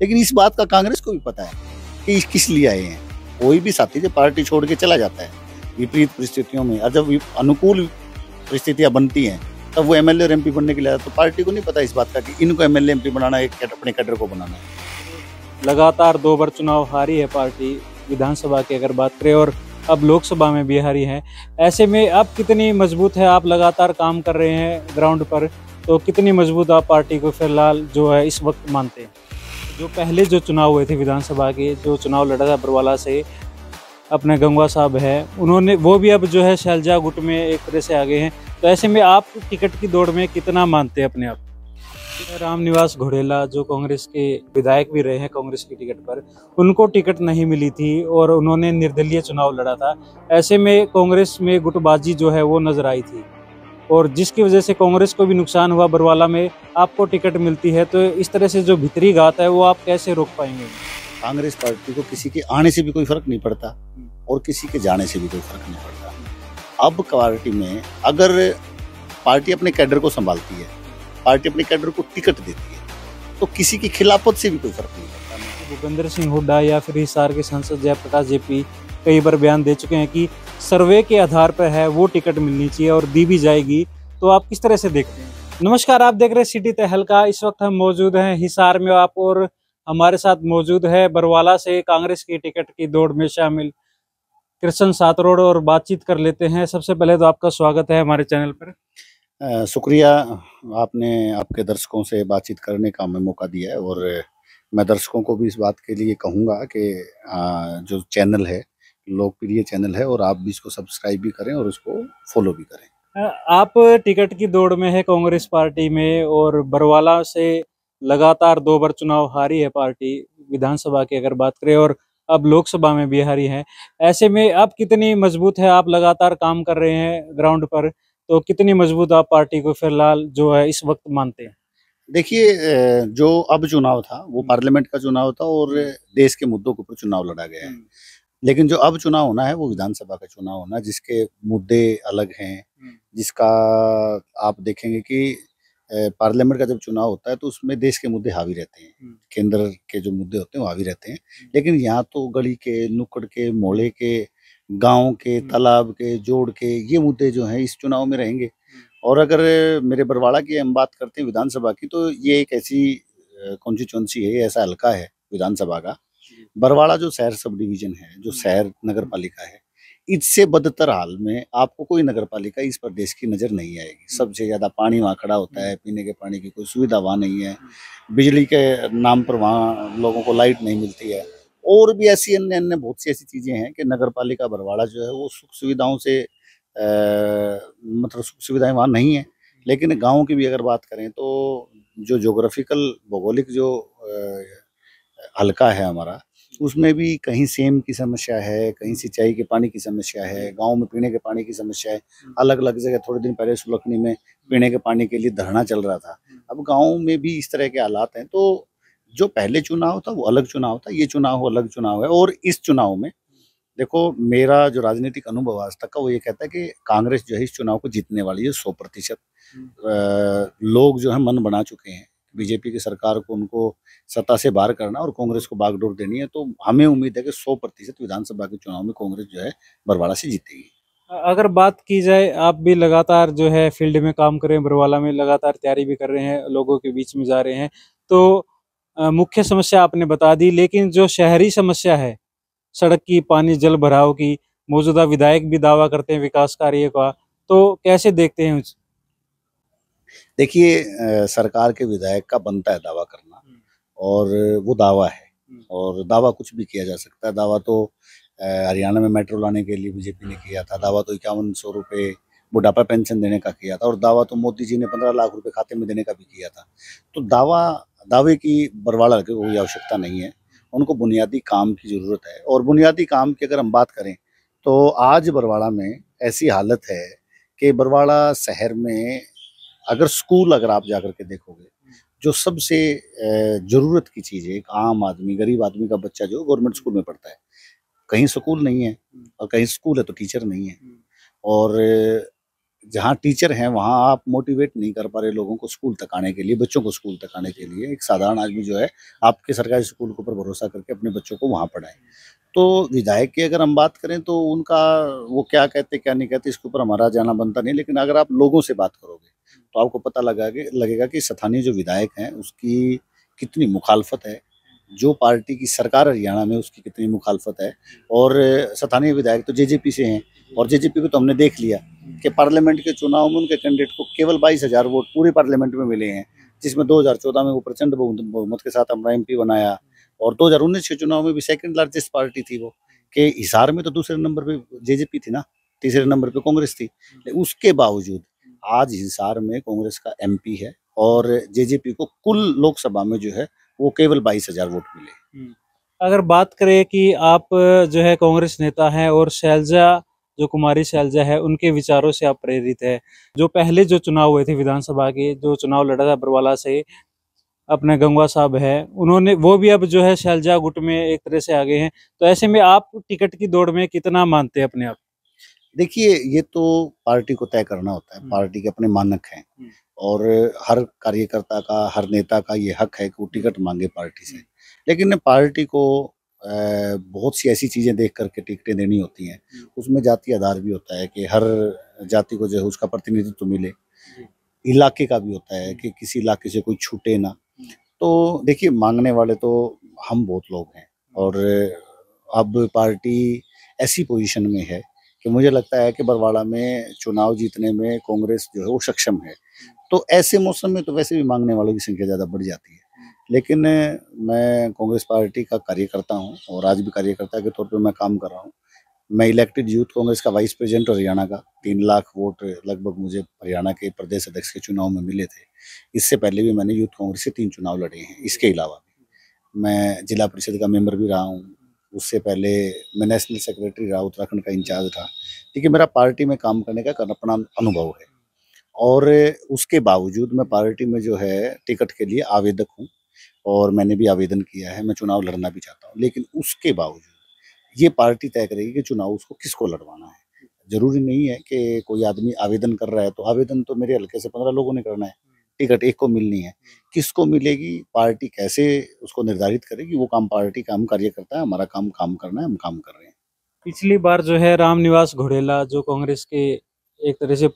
लेकिन इस बात का कांग्रेस को भी पता है कि किस लिए आए हैं। कोई भी साथी जब पार्टी छोड़ के चला जाता है विपरीत परिस्थितियों में, और जब अनुकूल परिस्थितियां बनती हैं तब वो एमएलए और एमपी बनने के लिए आता है। तो पार्टी को नहीं पता इस बात का कि इनको एमएलए एमपी बनाना है, अपने कैडर को बनाना है। लगातार 2 बार चुनाव हारी है पार्टी, विधानसभा की अगर बात करें, और अब लोकसभा में भी हारी है। ऐसे में अब कितनी मजबूत है, आप लगातार काम कर रहे हैं ग्राउंड पर, तो कितनी मजबूत आप पार्टी को फिलहाल जो है इस वक्त मानते हैं? जो पहले जो चुनाव हुए थे विधानसभा के, जो चुनाव लड़ा था बरवाला से, अपने गंगवा साहब है, उन्होंने वो भी अब जो है शैलजा गुट में एक तरह से आगे हैं। तो ऐसे में आप टिकट की दौड़ में कितना मानते हैं अपने आप? रामनिवास घोड़ेला जो कांग्रेस के विधायक भी रहे हैं कांग्रेस की टिकट पर, उनको टिकट नहीं मिली थी और उन्होंने निर्दलीय चुनाव लड़ा था। ऐसे में कांग्रेस में गुटबाजी जो है वो नजर आई थी, और जिसकी वजह से कांग्रेस को भी नुकसान हुआ। बरवाला में आपको टिकट मिलती है, तो इस तरह से जो भीतरी घात है वो आप कैसे रोक पाएंगे? कांग्रेस पार्टी को किसी के आने से भी कोई फर्क नहीं पड़ता और किसी के जाने से भी कोई फर्क नहीं पड़ता। अब पार्टी में अगर पार्टी अपने कैडर को संभालती है, पार्टी अपने कैडर को टिकट देती है, तो किसी की खिलाफत से भी कोई फर्क नहीं पड़ता। भूपेंद्र सिंह हुड्डा या फिर हिसार के सांसद जयप्रकाश जेपी कई बार बयान दे चुके हैं कि सर्वे के आधार पर है वो टिकट मिलनी चाहिए और दी भी जाएगी। तो आप किस तरह से देखते हैं? नमस्कार, आप देख रहे हैं सिटी तहलका। इस वक्त हम मौजूद हैं हिसार में, आप और हमारे साथ मौजूद है बरवाला से कांग्रेस की टिकट की दौड़ में शामिल कृष्ण सातरोड़, और बातचीत कर लेते हैं। सबसे पहले तो आपका स्वागत है हमारे चैनल पर। शुक्रिया, आपने आपके दर्शकों से बातचीत करने का हमें मौका दिया है, और मैं दर्शकों को भी इस बात के लिए कहूँगा कि जो चैनल है लोकप्रिय चैनल है, और आप भी इसको सब्सक्राइब भी करें और उसको फॉलो भी करें। आप टिकट की दौड़ में है कांग्रेस पार्टी में, और बरवाला से लगातार 2 बार चुनाव हारी है पार्टी, विधानसभा की अगर बात करें, और अब लोकसभा में भी हारी है। ऐसे में अब कितनी मजबूत है, आप लगातार काम कर रहे हैं ग्राउंड पर, तो कितनी मजबूत आप पार्टी को फिलहाल जो है इस वक्त मानते हैं? देखिए, जो अब चुनाव था वो पार्लियामेंट का चुनाव था और देश के मुद्दों के ऊपर चुनाव लड़ा गया है। लेकिन जो अब चुनाव होना है वो विधानसभा का चुनाव होना है, जिसके मुद्दे अलग हैं। जिसका आप देखेंगे कि पार्लियामेंट का जब चुनाव होता है तो उसमें देश के मुद्दे हावी रहते हैं, केंद्र के जो मुद्दे होते हैं वो हावी रहते हैं। लेकिन यहाँ तो गली के, नुक्कड़ के, मोहल्ले के, गांव के, तालाब के, जोड़ के, ये मुद्दे जो हैं इस चुनाव में रहेंगे। और अगर मेरे बरवाड़ा की हम बात करते हैं विधानसभा की, तो ये एक ऐसी कॉन्स्टिट्यूंसी है, ऐसा हल्का है विधानसभा का। बरवाड़ा जो शहर सब डिवीजन है, जो शहर नगर पालिका है, इससे बदतर हाल में आपको कोई नगर पालिका इस प्रदेश की नजर नहीं आएगी। सबसे ज्यादा पानी वहाँ खड़ा होता है, पीने के पानी की कोई सुविधा वहाँ नहीं है, बिजली के नाम पर वहाँ लोगों को लाइट नहीं मिलती है, और भी ऐसी अन्य अन्य बहुत सी ऐसी चीजें हैं कि नगर पालिका बरवाड़ा जो है वो सुख सुविधाओं से मतलब सुख सुविधाएं वहाँ नहीं है। लेकिन गाँव की भी अगर बात करें तो जो जोग्राफिकल भौगोलिक जो हल्का है हमारा, उसमें भी कहीं सेम की समस्या है, कहीं सिंचाई के पानी की समस्या है, गांव में पीने के पानी की समस्या है। अलग अलग जगह थोड़े दिन पहले सुलखनी में पीने के पानी के लिए धरना चल रहा था। अब गांव में भी इस तरह के हालात हैं। तो जो पहले चुनाव था वो अलग चुनाव था, ये चुनाव अलग चुनाव है। और इस चुनाव में देखो, मेरा जो राजनीतिक अनुभव आज तक का वो ये कहता है कि कांग्रेस जो है इस चुनाव को जीतने वाली है 100%। लोग जो है मन बना चुके हैं बीजेपी की सरकार को, उनको सत्ता से बाहर करना और कांग्रेस को बागडोर देनी है। तो हमें उम्मीद है कि 100% विधानसभा के चुनाव में कांग्रेस जो है बरवाड़ा से जीतेगी। अगर बात की जाए, आप भी लगातार जो है फील्ड में काम कर रहे हैं, बरवाला में लगातार तैयारी भी कर रहे हैं, लोगों के बीच में जा रहे हैं, तो मुख्य समस्या आपने बता दी, लेकिन जो शहरी समस्या है, सड़क की, पानी जल भराव की, मौजूदा विधायक भी दावा करते हैं विकास कार्य का, तो कैसे देखते हैं? देखिए, सरकार के विधायक का बनता है दावा करना, और वो दावा है, और दावा कुछ भी किया जा सकता है। दावा तो हरियाणा में मेट्रो लाने के लिए बीजेपी ने किया था, दावा तो 5100 रुपये बुढ़ापा पेंशन देने का किया था, और दावा तो मोदी जी ने 15 लाख रुपए खाते में देने का भी किया था। तो दावे की बरवाड़ा की कोई आवश्यकता नहीं है, उनको बुनियादी काम की जरूरत है। और बुनियादी काम की अगर हम बात करें तो आज बरवाड़ा में ऐसी हालत है कि बरवाड़ा शहर में अगर स्कूल अगर आप जाकर के देखोगे, जो सबसे जरूरत की चीज है, एक आम आदमी, गरीब आदमी का बच्चा जो गवर्नमेंट स्कूल में पढ़ता है, कहीं स्कूल नहीं है, और कहीं स्कूल है तो टीचर नहीं है। और जहाँ टीचर हैं वहाँ आप मोटिवेट नहीं कर पा रहे लोगों को स्कूल तक आने के लिए, बच्चों को स्कूल तक आने के लिए। एक साधारण आदमी जो है आपके सरकारी स्कूल के ऊपर भरोसा करके अपने बच्चों को वहाँ पढ़ाए। तो विधायक की अगर हम बात करें तो उनका वो क्या कहते क्या नहीं कहते इसके ऊपर हमारा जाना बनता नहीं, लेकिन अगर आप लोगों से बात करोगे तो आपको पता लगेगा कि स्थानीय जो विधायक हैं उसकी कितनी मुखालफत है, जो पार्टी की सरकार हरियाणा में उसकी कितनी मुखालफत है। और स्थानीय विधायक तो जेजेपी से हैं, और जेजेपी को तो हमने देख लिया कि पार्लियामेंट के चुनाव में उनके कैंडिडेट को केवल 22,000 वोट पूरे पार्लियामेंट में मिले हैं, जिसमें 2014 में वो प्रचंड बहुमत के साथ हमारा एमपी बनाया, और 2019 के चुनाव में भी सेकंड लार्जेस्ट पार्टी थी वो। कि हिसार में तो दूसरे नंबर पे जेजेपी थी ना, तीसरे नंबर पे कांग्रेस थी। उसके बावजूद आज हिसार में कांग्रेस का एमपी है, और जेजेपी को कुल लोकसभा में जो है वो केवल 22,000 वोट मिले। अगर बात करें कि आप जो है कांग्रेस नेता हैं और शैलजा जो कुमारी शैलजा है उनके विचारों से आप प्रेरित है। जो पहले जो चुनाव हुए थे विधानसभा के, जो चुनाव लड़ा था बरवाला से, अपने गंगवा साहब है, उन्होंने वो भी अब जो है शैलजा गुट में एक तरह से आगे हैं। तो ऐसे में आप टिकट की दौड़ में कितना मानते हैं अपने आप? देखिए, ये तो पार्टी को तय करना होता है, पार्टी के अपने मानक हैं, और हर कार्यकर्ता का, हर नेता का ये हक है कि वो टिकट मांगे पार्टी से। लेकिन पार्टी को बहुत सी ऐसी चीज़ें देख करके टिकटें देनी होती हैं। उसमें जाति आधार भी होता है कि हर जाति को जो है उसका प्रतिनिधित्व मिले, इलाके का भी होता है कि किसी इलाके से कोई छूटे ना। तो देखिए, मांगने वाले तो हम बहुत लोग हैं, और अब पार्टी ऐसी पोजीशन में है कि मुझे लगता है कि बरवाड़ा में चुनाव जीतने में कांग्रेस जो है वो सक्षम है। तो ऐसे मौसम में तो वैसे भी मांगने वालों की संख्या ज़्यादा बढ़ जाती है। लेकिन मैं कांग्रेस पार्टी का कार्यकर्ता हूँ, और आज भी कार्यकर्ता के तौर पे मैं काम कर रहा हूँ। मैं इलेक्टेड यूथ कांग्रेस का वाइस प्रेसिडेंट हरियाणा का। 3 लाख वोट लगभग मुझे हरियाणा के प्रदेश अध्यक्ष के चुनाव में मिले थे। इससे पहले भी मैंने यूथ कांग्रेस से 3 चुनाव लड़े हैं। इसके अलावा भी मैं जिला परिषद का मेंबर भी रहा हूँ। उससे पहले मैं नेशनल सेक्रेटरी रहा, उत्तराखंड का इंचार्ज था। देखिए, मेरा पार्टी में काम करने का अपना अनुभव है, और उसके बावजूद मैं पार्टी में जो है टिकट के लिए आवेदक हूँ, और मैंने भी आवेदन किया है। मैं चुनाव लड़ना भी चाहता हूँ, लेकिन उसके बावजूद ये पार्टी तय करेगी कि चुनाव उसको किसको लड़वाना है। जरूरी नहीं है कि कोई आदमी आवेदन कर रहा है तो आवेदन तो मेरे हल्के से 15 लोगों ने करना है, टिकट एक को मिलनी है। किसको मिलेगी, पार्टी कैसे उसको निर्धारित करेगी, वो काम पार्टी का, हम कार्यकर्ता है, हमारा काम काम करना है, हम काम कर रहे हैं। पिछली बार जो है रामनिवास घोडेला जो कांग्रेस के एक तरह से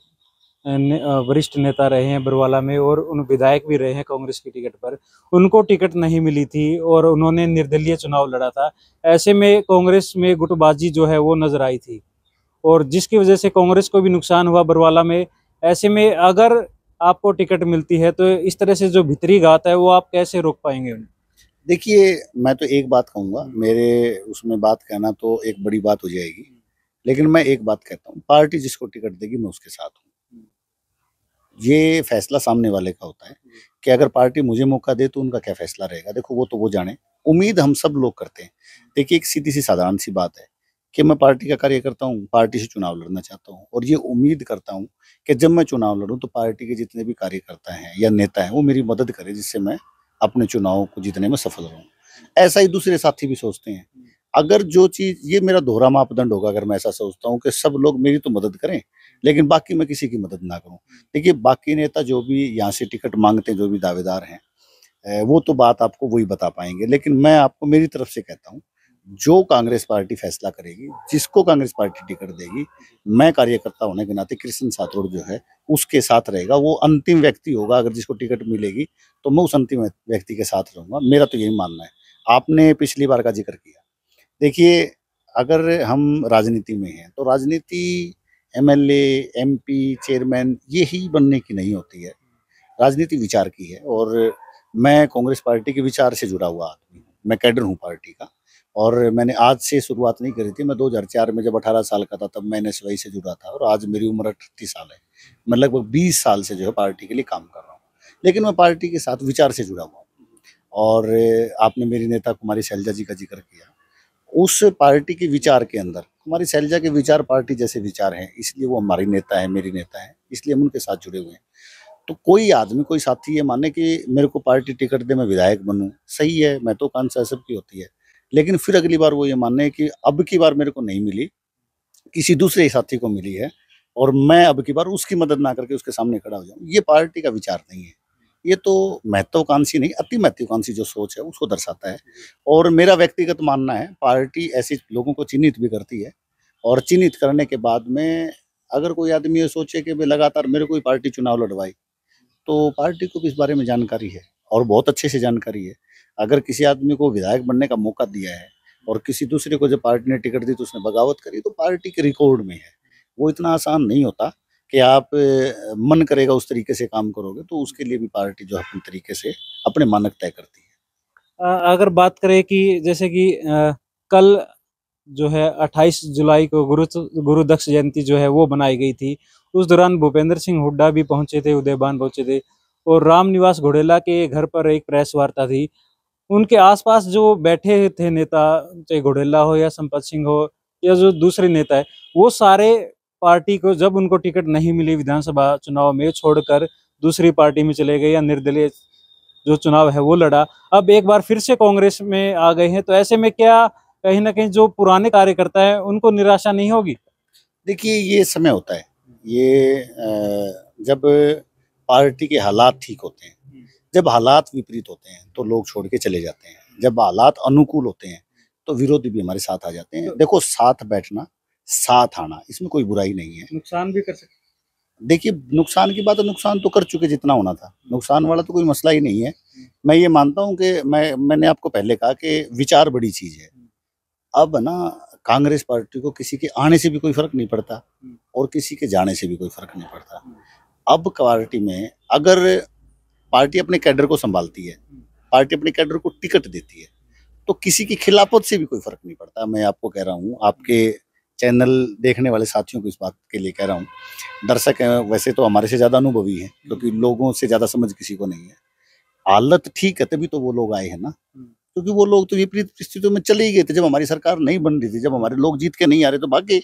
वरिष्ठ नेता रहे हैं बरवाला में, और उन विधायक भी रहे हैं कांग्रेस की टिकट पर, उनको टिकट नहीं मिली थी और उन्होंने निर्दलीय चुनाव लड़ा था। ऐसे में कांग्रेस में गुटबाजी जो है वो नजर आई थी, और जिसकी वजह से कांग्रेस को भी नुकसान हुआ बरवाला में। ऐसे में अगर आपको टिकट मिलती है तो इस तरह से जो भीतरी घात है वो आप कैसे रोक पाएंगे? देखिए, मैं तो एक बात कहूँगा, मेरे उसमें बात कहना तो एक बड़ी बात हो जाएगी, लेकिन मैं एक बात कहता हूँ, पार्टी जिसको टिकट देगी मैं उसके साथ हूँ। ये फैसला सामने वाले का होता है कि अगर पार्टी मुझे मौका दे तो उनका क्या फैसला रहेगा, देखो वो तो वो जाने। उम्मीद हम सब लोग करते हैं। देखिए, एक सीधी सी साधारण सी बात है कि मैं पार्टी का कार्यकर्ता हूँ, पार्टी से चुनाव लड़ना चाहता हूँ, और ये उम्मीद करता हूँ कि जब मैं चुनाव लड़ूं तो पार्टी के जितने भी कार्यकर्ता हैं या नेता हैं वो मेरी मदद करें, जिससे मैं अपने चुनाव को जीतने में सफल रहूं। ऐसा ही दूसरे साथी भी सोचते हैं। अगर जो चीज, ये मेरा दोहरा मापदंड होगा, अगर मैं ऐसा सोचता हूँ कि सब लोग मेरी तो मदद करें लेकिन बाकी मैं किसी की मदद ना करूं। देखिए, बाकी नेता जो भी यहाँ से टिकट मांगते हैं, जो भी दावेदार हैं, वो तो बात आपको वही बता पाएंगे, लेकिन मैं आपको मेरी तरफ से कहता हूँ, जो कांग्रेस पार्टी फैसला करेगी, जिसको कांग्रेस पार्टी टिकट देगी, मैं कार्यकर्ता होने के नाते कृष्ण सातोड़ जो है उसके साथ रहेगा। वो अंतिम व्यक्ति होगा, अगर जिसको टिकट मिलेगी तो मैं उस अंतिम व्यक्ति के साथ रहूंगा। मेरा तो यही मानना है। आपने पिछली बार का जिक्र किया, देखिए, अगर हम राजनीति में हैं तो राजनीति एमएलए, एमपी, चेयरमैन ये ही बनने की नहीं होती है। राजनीति विचार की है, और मैं कांग्रेस पार्टी के विचार से जुड़ा हुआ आदमी हूँ। मैं कैडर हूँ पार्टी का, और मैंने आज से शुरुआत नहीं करी थी। मैं 2004 में जब 18 साल का था तब मैंने एनएसवाई से जुड़ा था, और आज मेरी उम्र 38 साल है। मैं लगभग 20 साल से जो है पार्टी के लिए काम कर रहा हूँ, लेकिन मैं पार्टी के साथ विचार से जुड़ा हुआ हूँ। और आपने मेरी नेता कुमारी शैलजा जी का जिक्र किया, उस पार्टी के विचार के अंदर कुमारी शैलजा के विचार पार्टी जैसे विचार हैं, इसलिए वो हमारी नेता है, मेरी नेता है, इसलिए हम उनके साथ जुड़े हुए हैं। तो कोई आदमी, कोई साथी ये माने कि मेरे को पार्टी टिकट दे, मैं विधायक बनूं, सही है, मैं तो कांसा सबकी होती है। लेकिन फिर अगली बार वो ये माने कि अब की बार मेरे को नहीं मिली, किसी दूसरे साथी को मिली है, और मैं अब की बार उसकी मदद ना करके उसके सामने खड़ा हो जाऊं, ये पार्टी का विचार नहीं है। ये तो महत्वाकांक्षी नहीं, अति महत्वाकांक्षी जो सोच है उसको दर्शाता है। और मेरा व्यक्तिगत मानना है, पार्टी ऐसे लोगों को चिन्हित भी करती है, और चिन्हित करने के बाद में अगर कोई आदमी ये सोचे कि भाई लगातार मेरे को ही पार्टी चुनाव लड़वाई, तो पार्टी को भी इस बारे में जानकारी है और बहुत अच्छे से जानकारी है। अगर किसी आदमी को विधायक बनने का मौका दिया है और किसी दूसरे को जब पार्टी ने टिकट दी तो उसने बगावत करी, तो पार्टी के रिकॉर्ड में है। वो इतना आसान नहीं होता कि आप मन करेगा उस तरीके से काम करोगे, तो उसके लिए भी पार्टी जो है अपने तरीके से अपने मानक तय करती है। अगर बात करें कि जैसे कि कल जो है 28 जुलाई को गुरुदक्ष जयंती जो है वो बनाई गई थी। उस दौरान भूपेंद्र सिंह हुड्डा भी पहुंचे थे, उदयबान पहुंचे थे, और रामनिवास घोडेला के घर पर एक प्रेस वार्ता थी। उनके आसपास जो बैठे थे नेता, चाहे घोडेला हो या संपत सिंह हो या जो दूसरे नेता है, वो सारे पार्टी को जब उनको टिकट नहीं मिली विधानसभा चुनाव में, छोड़कर दूसरी पार्टी में चले गए या निर्दलीय जो चुनाव है वो लड़ा। अब एक बार फिर से कांग्रेस में आ गए हैं, तो ऐसे में क्या कहीं ना कहीं जो पुराने कार्यकर्ता है उनको निराशा नहीं होगी? देखिए, ये समय होता है, ये जब पार्टी के हालात ठीक होते हैं, जब हालात विपरीत होते हैं तो लोग छोड़ के चले जाते हैं, जब हालात अनुकूल होते हैं तो विरोधी भी हमारे साथ आ जाते हैं। देखो, साथ बैठना, साथ आना, इसमें कोई बुराई नहीं है। नुकसान भी कर सकते। देखिए, नुकसान की बात है, नुकसान तो कर चुके जितना होना था, नुकसान वाला तो कोई मसला ही नहीं है। मैं ये मानता हूँ कि मैंने आपको पहले कहा कि विचार बड़ी चीज है। अब ना, कांग्रेस पार्टी को किसी के आने से भी कोई फर्क नहीं पड़ता और किसी के जाने से भी कोई फर्क नहीं पड़ता। अब पार्टी में अगर पार्टी अपने कैडर को संभालती है, पार्टी अपने कैडर को टिकट देती है, तो किसी की खिलाफत से भी कोई फर्क नहीं पड़ता। मैं आपको कह रहा हूँ, आपके चैनल देखने वाले साथियों को इस बात के लिए कह रहा हूँ, दर्शक हैं वैसे तो हमारे से ज्यादा अनुभवी हैं, क्योंकि लोगों से ज्यादा समझ किसी को नहीं है। हालत ठीक है तभी तो वो लोग आए हैं ना, क्योंकि वो लोग तो विपरीत परिस्थितियों में चले ही गए थे। जब हमारी सरकार नहीं बन रही थी, जब हमारे लोग जीत के नहीं आ रहे, तो भागे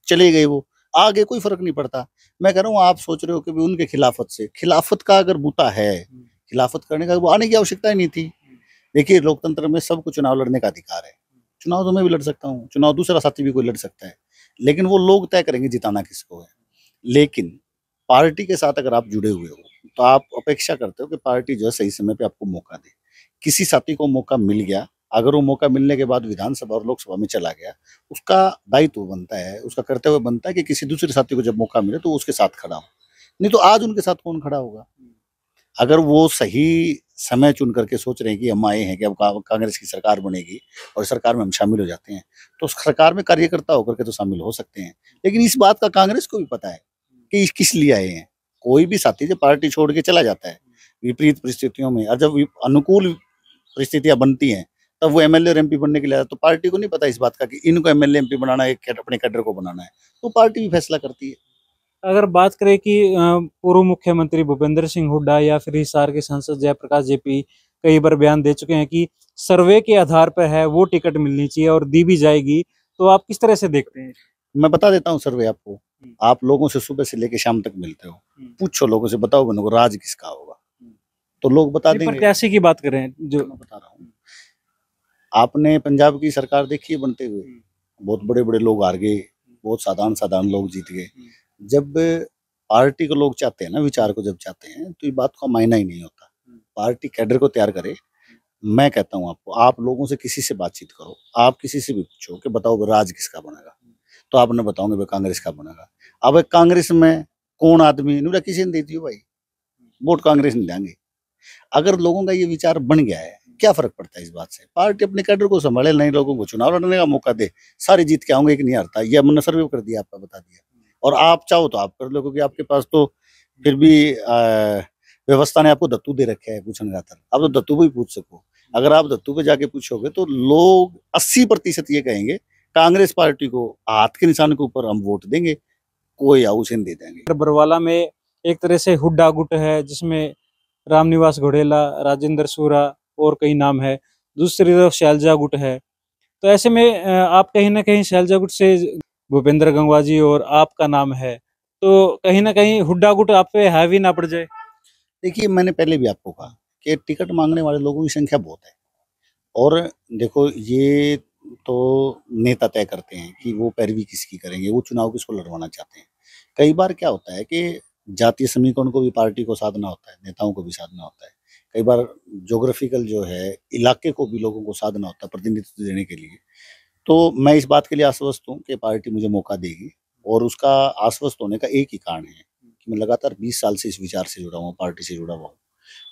चले गए, वो आगे कोई फर्क नहीं पड़ता। मैं कह रहा हूँ, आप सोच रहे हो कि भी उनके खिलाफत से, खिलाफत का अगर बूता है, खिलाफत करने का, वो आने की आवश्यकता ही नहीं थी। देखिए, लोकतंत्र में सबको चुनाव लड़ने का अधिकार है। चुनाव तो मैं भी लड़ सकता हूँ, चुनाव दूसरा साथी भी कोई लड़ सकता है, लेकिन वो लोग तय करेंगे जिताना किसको है। लेकिन पार्टी के साथ अगर आप जुड़े हुए हो तो आप अपेक्षा करते हो कि पार्टी जो है सही समय पे आपको मौका दे। किसी साथी को मौका मिल गया, अगर वो मौका मिलने के बाद विधानसभा और लोकसभा में चला गया, उसका दायित्व बनता है, उसका कर्तव्य बनता है कि किसी दूसरे साथी को जब मौका मिले तो उसके साथ खड़ा हो। नहीं तो आज उनके साथ कौन खड़ा होगा? अगर वो सही समय चुन करके सोच रहे हैं कि हम आए हैं कि अब कांग्रेस की सरकार बनेगी और सरकार में हम शामिल हो जाते हैं, तो सरकार में कार्यकर्ता होकर के तो शामिल हो सकते हैं। लेकिन इस बात का कांग्रेस को भी पता है कि किस लिए आए हैं। कोई भी साथी जब पार्टी छोड़ के चला जाता है विपरीत परिस्थितियों में, और जब अनुकूल परिस्थितियां बनती हैं, तब वो एमएलए और एमपी बनने के लिए आता है। तो पार्टी को नहीं पता इस बात का कि इनको एमएलए एमपी बनाना है, अपने कैडर को बनाना है, तो पार्टी भी फैसला करती है। अगर बात करें कि पूर्व मुख्यमंत्री भूपेंद्र सिंह हुड्डा या फिर हिसार के सांसद जयप्रकाश जेपी कई बार बयान दे चुके हैं कि सर्वे के आधार पर है वो टिकट मिलनी चाहिए और दी भी जाएगी, तो आप किस तरह से देखते हैं? मैं बता देता हूँ सर्वे आपको। आप लोगों से सुबह से लेकर शाम तक मिलते हो, पूछो लोगों से, बताओ बनो राज किसका होगा, तो लोग बता देंगे। प्रत्याशी की बात करें जो मैं बता रहा हूँ, आपने पंजाब की सरकार देखी है बनते हुए, बहुत बड़े बड़े लोग हार गए, बहुत साधारण साधारण लोग जीत गए। जब पार्टी को लोग चाहते हैं ना, विचार को जब चाहते हैं, तो ये बात का मायना ही नहीं होता। पार्टी कैडर को तैयार करे। मैं कहता हूँ आपको, आप लोगों से किसी से बातचीत करो, आप किसी से भी पूछो कि बताओ राज किसका बनेगा, तो आपने बताओगे भाई कांग्रेस का बनेगा। अब कांग्रेस में कौन आदमी नहीं, किसी ने दे दियो भाई, वोट कांग्रेस नहीं देंगे। अगर लोगों का ये विचार बन गया है, क्या फर्क पड़ता है इस बात से? पार्टी अपने कैडर को संभाले, नए लोगों को चुनाव लड़ने का मौका दे, सारे जीत के आऊंगे, एक नहीं हारता। ये हमने सर्वे कर दिया, आपका बता दिया। और आप चाहो तो आप कर लो, क्योंकि आपके पास तो फिर भी व्यवस्था ने आपको दत्तू दे रखे है पूछने खातर। आप तो दत्तू को ही पूछ सको। अगर आप दत्तू पे जाके पूछोगे तो लोग 80% ये कहेंगे कांग्रेस पार्टी को हाथ के निशान के ऊपर हम वोट देंगे, कोई आउशन दे देंगे। बरवाला में एक तरह से हुड्डा गुट है, जिसमें रामनिवास घोडेला, राजेंद्र सूरा और कई नाम है। दूसरी तरफ शैलजा गुट है। तो ऐसे में आप कहीं ना कहीं शैलजा गुट से भूपेंद्र गंगवा जी और आपका नाम है, तो कहीं ना कहीं हुड्डा गुट आप पे हावी ना पड़ जाए। देखिए, मैंने पहले भी आपको कहा कि टिकट मांगने वाले लोगों की संख्या बहुत है, और देखो ये तो नेता तय करते हैं कि वो पैरवी किसकी करेंगे, वो चुनाव किसको लड़वाना चाहते हैं। कई बार क्या होता है कि जातीय समीकरण को भी पार्टी को साधना होता है, नेताओं को भी साधना होता है। कई बार ज्योग्राफिकल जो है इलाके को भी लोगों को साधना होता है प्रतिनिधित्व देने के लिए। तो मैं इस बात के लिए आश्वस्त हूँ कि पार्टी मुझे मौका देगी, और उसका आश्वस्त होने का एक ही कारण है कि मैं लगातार 20 साल से इस विचार से जुड़ा हुआ हूँ, पार्टी से जुड़ा हुआ हूँ,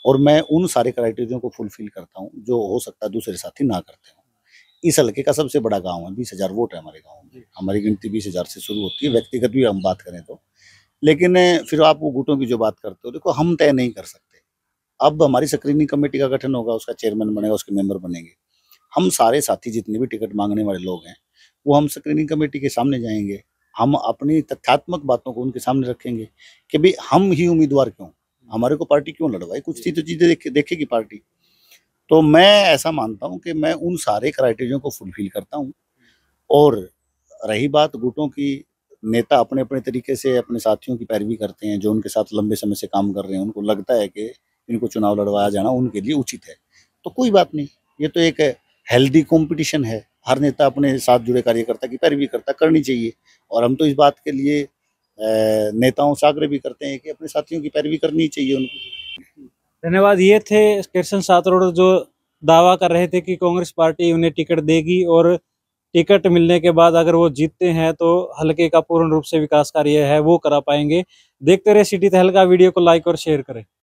और मैं उन सारे क्राइटेरिया को फुलफिल करता हूँ जो हो सकता है दूसरे साथी ना करते हो। इस हल्के का सबसे बड़ा गांव है, 20,000 वोट है हमारे गांव में। हमारी गिनती 20,000 से शुरू होती है, व्यक्तिगत भी हम बात करें तो। लेकिन फिर आप वो गुटों की जो बात करते हो, देखो हम तय नहीं कर सकते। अब हमारी स्क्रीनिंग कमेटी का गठन होगा, उसका चेयरमैन बनेगा, उसके मेंबर बनेंगे। हम सारे साथी जितने भी टिकट मांगने वाले लोग हैं, वो हम स्क्रीनिंग कमेटी के सामने जाएंगे। हम अपनी तथ्यात्मक बातों को उनके सामने रखेंगे कि भाई हम ही उम्मीदवार क्यों, हमारे को पार्टी क्यों लड़वाई, कुछ तो चीजें देखेगी पार्टी। तो मैं ऐसा मानता हूं कि मैं उन सारे क्राइटेरिया को फुलफिल करता हूं। और रही बात गुटों की, नेता अपने अपने तरीके से अपने साथियों की पैरवी करते हैं, जो उनके साथ लंबे समय से काम कर रहे हैं, उनको लगता है कि इनको चुनाव लड़वाया जाना उनके लिए उचित है, तो कोई बात नहीं। ये तो एक हेल्दी कंपटीशन है, हर नेता अपने साथ जुड़े कार्यकर्ता की पैरवी करनी चाहिए। और हम तो इस बात के लिए नेताओं से आग्रह भी करते हैं कि अपने साथियों की पैरवी करनी चाहिए उनको। धन्यवाद। ये थे कृष्ण सातरोड़, जो दावा कर रहे थे कि कांग्रेस पार्टी उन्हें टिकट देगी और टिकट मिलने के बाद अगर वो जीतते हैं तो हलके का पूर्ण रूप से विकास कार्य है वो करा पाएंगे। देखते रहे सिटी तहलका, वीडियो को लाइक और शेयर करें।